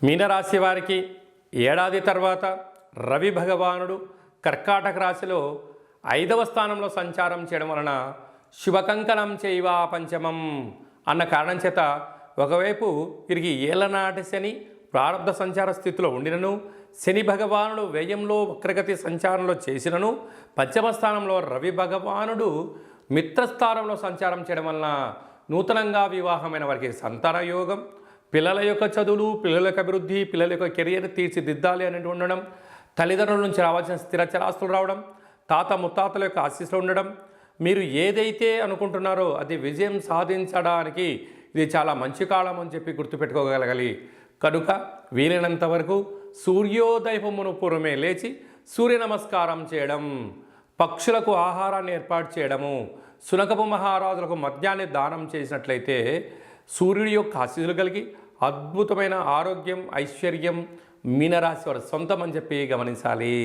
మీనరాశి వారికి ఏడాది తర్వాత రవి భగవానుడు కర్కాటక రాశిలో 5వ స్థానంలో సంచారం చేయడం వలన శుభకంకణం చేయవా పంచమం అన్న కారణం చేత ఒకవైపు వీరికి ఏలనాటి శని ప్రారంభ సంచార స్థితిలో ఉండినను శని భగవానుడు వ్యయంలో వక్రగతి సంచారంలో చేసినను పంచమ స్థానంలో రవి భగవానుడు మిత్రస్థానంలో సంచారం చేయడం వలన నూతనంగా వివాహమైన వారికి సంతాన యోగం, పిల్లల యొక్క చదువులు, పిల్లల యొక్క అభివృద్ధి, పిల్లల యొక్క కెరియర్ తీర్చిదిద్దాలి అనేది ఉండడం, తల్లిదండ్రుల నుంచి రావాల్సిన స్థిర చరాస్తులు రావడం, తాత ముత్తాతల యొక్క ఆశీస్సులు ఉండడం, మీరు ఏదైతే అనుకుంటున్నారో అది విజయం సాధించడానికి ఇది చాలా మంచి కాలం అని చెప్పి గుర్తుపెట్టుకోగలగాలి. కనుక వీలైనంత వరకు సూర్యోదయమును పూర్వమే లేచి సూర్య నమస్కారం చేయడం, పక్షులకు ఆహారాన్ని ఏర్పాటు చేయడము, శునకపు మహారాజులకు మద్యాన్ని దానం చేసినట్లయితే సూర్యుడి యొక్క ఆశీస్సులు కలిగి అద్భుతమైన ఆరోగ్యం, ఐశ్వర్యం మీనరాశి వారి సొంతం అని చెప్పి గమనించాలి.